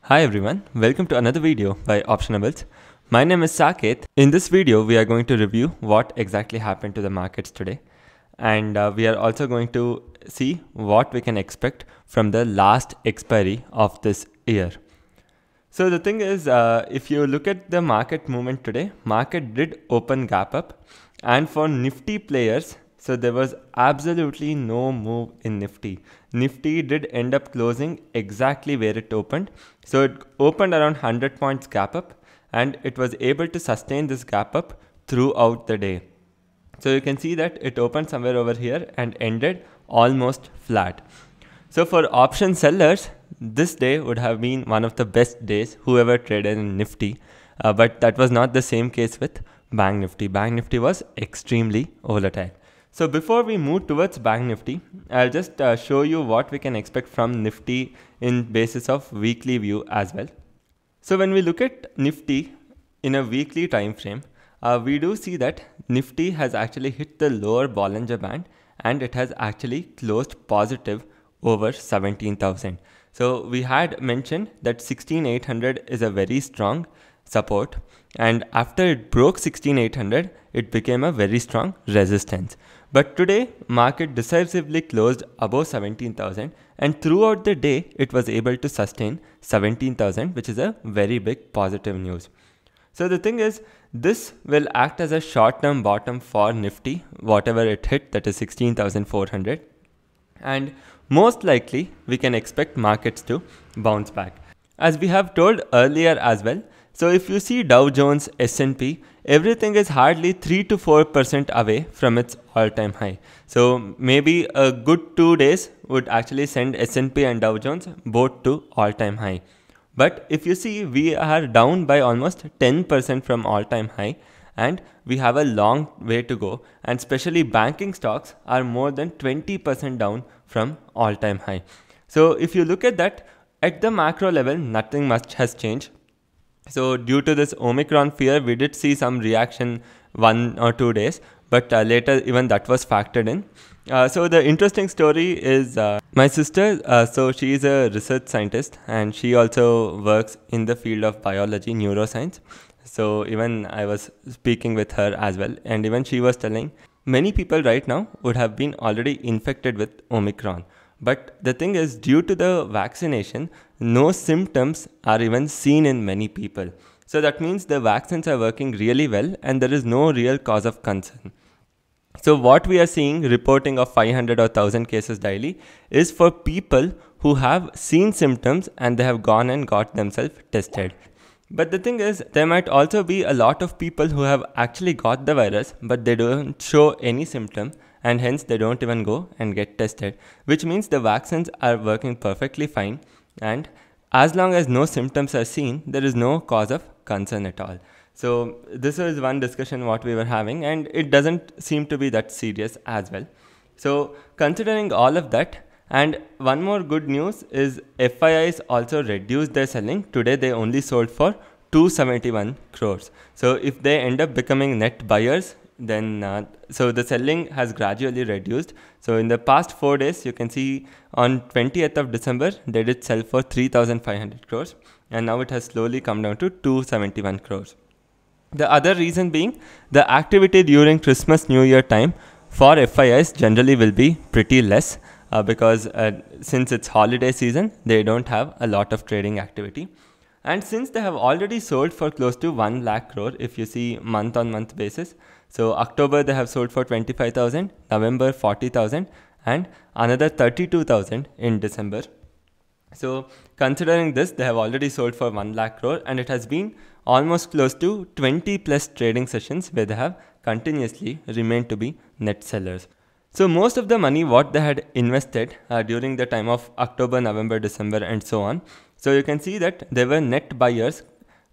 Hi everyone, welcome to another video by Optionables. My name is Saket. In this video, we are going to review what exactly happened to the markets today. And we are also going to see what we can expect from the last expiry of this year. So the thing is, if you look at the market movement today, market did open gap up. And for Nifty players, so there was absolutely no move in Nifty. Nifty did end up closing exactly where it opened. So it opened around 100 points gap up and it was able to sustain this gap up throughout the day. So you can see that it opened somewhere over here and ended almost flat. So for option sellers, this day would have been one of the best days whoever traded in Nifty. But that was not the same case with Bank Nifty. Bank Nifty was extremely volatile. So before we move towards Bank Nifty, I'll just show you what we can expect from Nifty in basis of weekly view as well. So when we look at Nifty in a weekly time frame, we do see that Nifty has actually hit the lower Bollinger Band and it has actually closed positive over 17,000. So we had mentioned that 16,800 is a very strong support, and after it broke 16,800, it became a very strong resistance. But today, market decisively closed above 17,000, and throughout the day, it was able to sustain 17,000, which is a very big positive news. So the thing is, this will act as a short-term bottom for Nifty, whatever it hit, that is 16,400. And most likely, we can expect markets to bounce back. As we have told earlier as well, so if you see Dow Jones, S&P, everything is hardly 3 to 4% away from its all-time high. So maybe a good 2 days would actually send S&P and Dow Jones both to all-time high. But if you see, we are down by almost 10% from all-time high, and we have a long way to go, and especially banking stocks are more than 20% down from all-time high. So if you look at that, at the macro level, nothing much has changed. So due to this Omicron fear, we did see some reaction 1 or 2 days, but later even that was factored in. So the interesting story is my sister, so she is a research scientist and she also works in the field of biology, neuroscience. So even I was speaking with her as well, and even she was telling many people right now would have been already infected with Omicron. But the thing is, due to the vaccination, no symptoms are even seen in many people. So that means the vaccines are working really well and there is no real cause of concern. So what we are seeing, reporting of 500 or 1000 cases daily, is for people who have seen symptoms and they have gone and got themselves tested. But the thing is, there might also be a lot of people who have actually got the virus, but they don't show any symptom, and hence they don't even go and get tested, which means the vaccines are working perfectly fine, and as long as no symptoms are seen, there is no cause of concern at all. So this is one discussion what we were having, and it doesn't seem to be that serious as well. So considering all of that, and one more good news is FIS also reduced their selling. Today they only sold for 271 crores. So if they end up becoming net buyers, then so the selling has gradually reduced. So in the past 4 days, you can see on 20th of December, they did sell for 3,500 crores. And now it has slowly come down to 271 crores. The other reason being the activity during Christmas New Year time for FIS generally will be pretty less. Because since it's holiday season, they don't have a lot of trading activity. And since they have already sold for close to 1 lakh crore, if you see month on month basis, so October they have sold for 25,000, November 40,000, and another 32,000 in December. So considering this, they have already sold for 1 lakh crore, and it has been almost close to 20 plus trading sessions where they have continuously remained to be net sellers. So most of the money what they had invested during the time of October, November, December and so on. So you can see that they were net buyers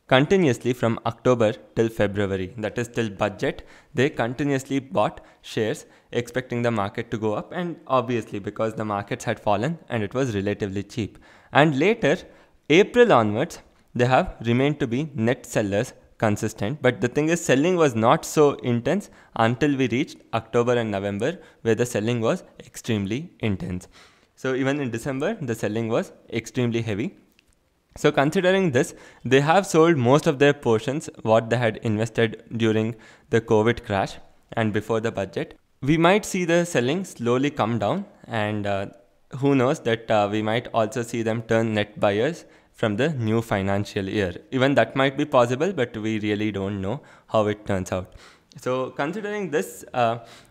continuously from October till February. That is till budget. They continuously bought shares expecting the market to go up, and obviously because the markets had fallen and it was relatively cheap. And later, April onwards, they have remained to be net sellers consistent, but the thing is selling was not so intense until we reached October and November, where the selling was extremely intense. So even in December, the selling was extremely heavy. So considering this, they have sold most of their portions, what they had invested during the COVID crash and before the budget. We might see the selling slowly come down, and who knows that we might also see them turn net buyers from the new financial year. Even that might be possible, but we really don't know how it turns out. So considering this,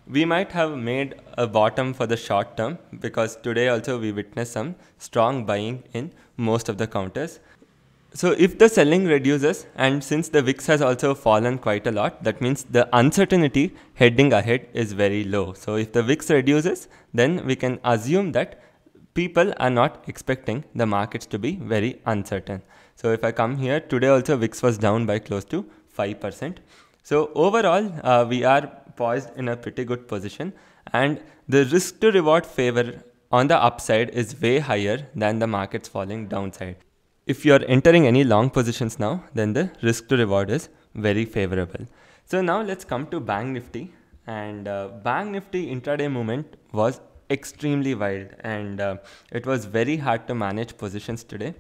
we might have made a bottom for the short term, because today also we witnessed some strong buying in most of the counters. So if the selling reduces, and since the VIX has also fallen quite a lot, that means the uncertainty heading ahead is very low. So if the VIX reduces, then we can assume that people are not expecting the markets to be very uncertain. So if I come here, today also VIX was down by close to 5%. So overall, we are poised in a pretty good position, and the risk to reward favor on the upside is way higher than the markets falling downside. If you are entering any long positions now, then the risk to reward is very favorable. So now let's come to Bank Nifty, and Bank Nifty intraday movement was extremely wild, and it was very hard to manage positions today.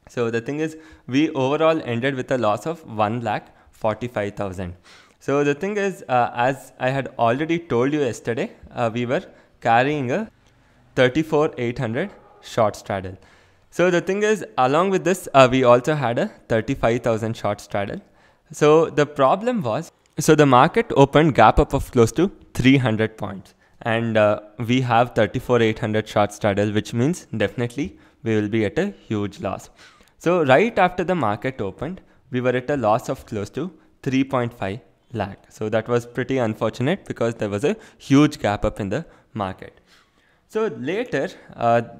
So the thing is, we overall ended with a loss of 1,45,000. So the thing is, as I had already told you yesterday, we were carrying a 34,800 short straddle. So the thing is, along with this, we also had a 35,000 short straddle. So the problem was, so the market opened gap up of close to 300 points, and we have 34,800 short straddle, which means definitely we will be at a huge loss. So right after the market opened, we were at a loss of close to 3.5 lakh. So that was pretty unfortunate, because there was a huge gap up in the market. So later,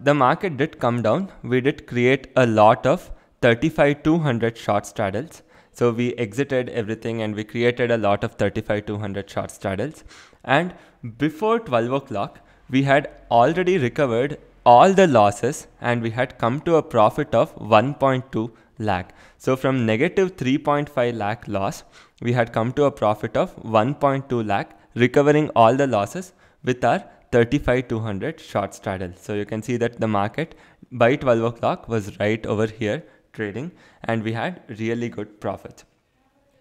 the market did come down. We did create a lot of 35,200 short straddles. So we exited everything and we created a lot of 35,200 short straddles. And before 12 o'clock, we had already recovered all the losses, and we had come to a profit of 1.2 lakh. So from negative 3.5 lakh loss, we had come to a profit of 1.2 lakh, recovering all the losses with our 35,200 short straddle. So you can see that the market by 12 o'clock was right over here trading, and we had really good profits.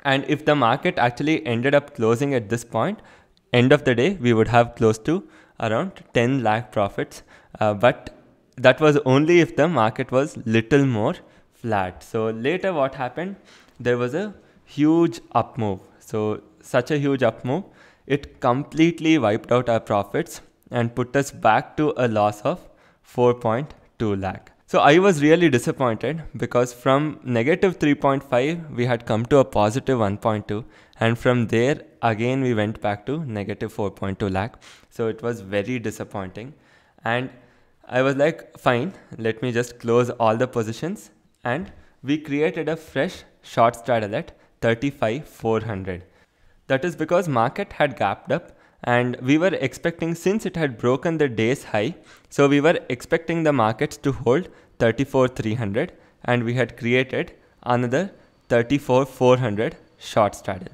And if the market actually ended up closing at this point, end of the day, we would have close to around 10 lakh profits. But that was only if the market was little more flat. So later what happened? There was a huge up move. So such a huge up move, it completely wiped out our profits and put us back to a loss of 4.2 lakh. So I was really disappointed, because from negative 3.5 we had come to a positive 1.2, and from there again we went back to negative 4.2 lakh. So it was very disappointing, and I was like, fine, let me just close all the positions, and we created a fresh short straddle at 35,400. That is because market had gapped up, and we were expecting, since it had broken the day's high, so we were expecting the markets to hold 34,300, and we had created another 34,400 short straddle.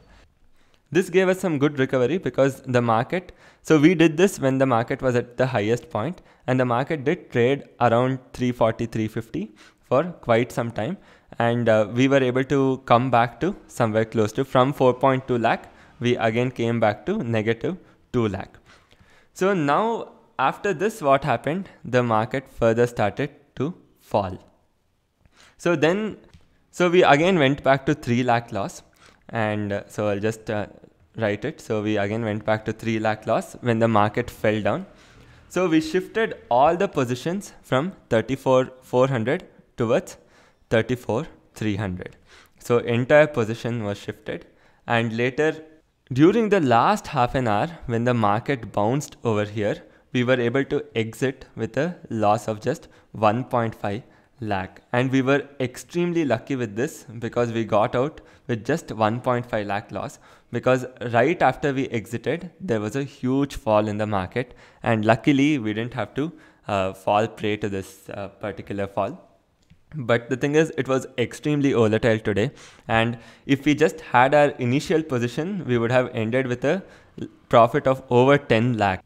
This gave us some good recovery, because the market, so we did this when the market was at the highest point, and the market did trade around 340, 350 for quite some time, and we were able to come back to somewhere close to, from 4.2 lakh, we again came back to negative 2 lakh. So now after this, what happened? The market further started to fall. So then, so we again went back to 3 lakh loss, and so I'll just write it. So we again went back to 3 lakh loss when the market fell down. So we shifted all the positions from 34,400 towards 34,300. So entire position was shifted, and later, during the last half an hour, when the market bounced over here, we were able to exit with a loss of just 1.5 lakh. And we were extremely lucky with this, because we got out with just 1.5 lakh loss, because right after we exited, there was a huge fall in the market, and luckily we didn't have to fall prey to this particular fall. But the thing is, it was extremely volatile today, and if we just had our initial position, we would have ended with a profit of over 10 lakh,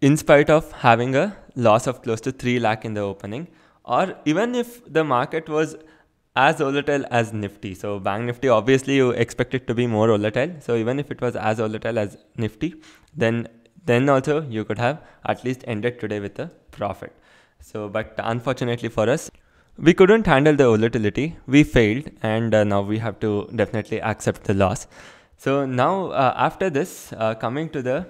in spite of having a loss of close to 3 lakh in the opening. Or even if the market was as volatile as Nifty. So Bank Nifty, obviously you expect it to be more volatile. So even if it was as volatile as Nifty, then also you could have at least ended today with a profit. So, but unfortunately for us, we couldn't handle the volatility. We failed, and now we have to definitely accept the loss. So now after this, coming to the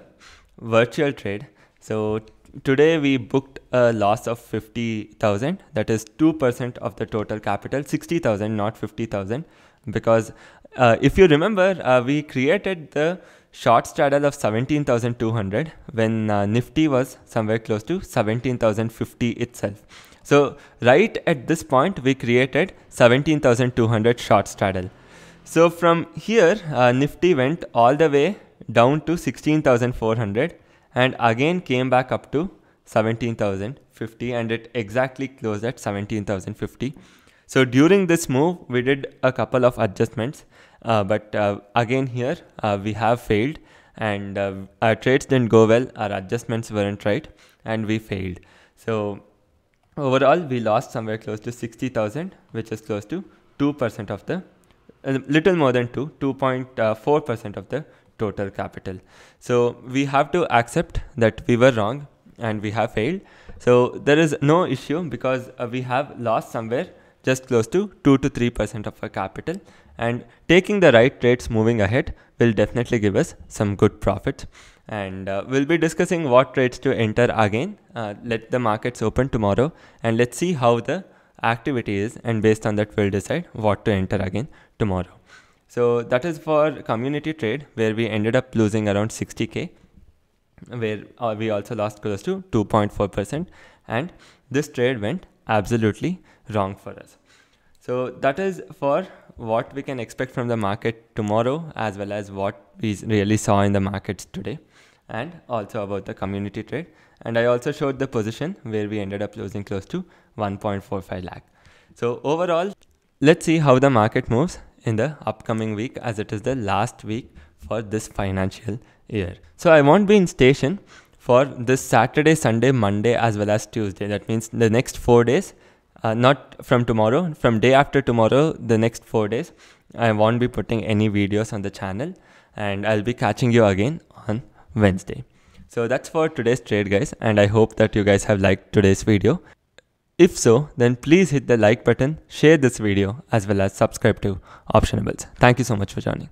virtual trade. So today we booked a loss of 50,000. That is 2% of the total capital. 60,000, not 50,000, because if you remember, we created the short straddle of 17,200 when Nifty was somewhere close to 17,050 itself. So right at this point, we created 17,200 short straddle. So from here, Nifty went all the way down to 16,400 and again came back up to 17,050, and it exactly closed at 17,050. So during this move, we did a couple of adjustments, but again here we have failed, and our trades didn't go well, our adjustments weren't right, and we failed. So overall, we lost somewhere close to 60,000, which is close to 2% of the, a little more than 2.4% of the total capital. So we have to accept that we were wrong and we have failed. So there is no issue, because we have lost somewhere just close to 2 to 3% of our capital, and taking the right trades moving ahead will definitely give us some good profits. And we'll be discussing what trades to enter again. Let the markets open tomorrow and let's see how the activity is, and based on that we'll decide what to enter again tomorrow. So that is for community trade, where we ended up losing around 60k, where we also lost close to 2.4%, and this trade went absolutely wrong for us. So that is for what we can expect from the market tomorrow, as well as what we really saw in the markets today, and also about the community trade. And I also showed the position where we ended up losing close to 1.45 lakh. So overall, let's see how the market moves in the upcoming week, as it is the last week for this financial year. So I won't be in station for this Saturday, Sunday, Monday, as well as Tuesday. That means the next 4 days, not from tomorrow, from day after tomorrow, the next 4 days, I won't be putting any videos on the channel, and I'll be catching you again on Wednesday. So that's for today's trade, guys, and I hope that you guys have liked today's video. If so, then please hit the like button, share this video, as well as subscribe to Optionables. Thank you so much for joining.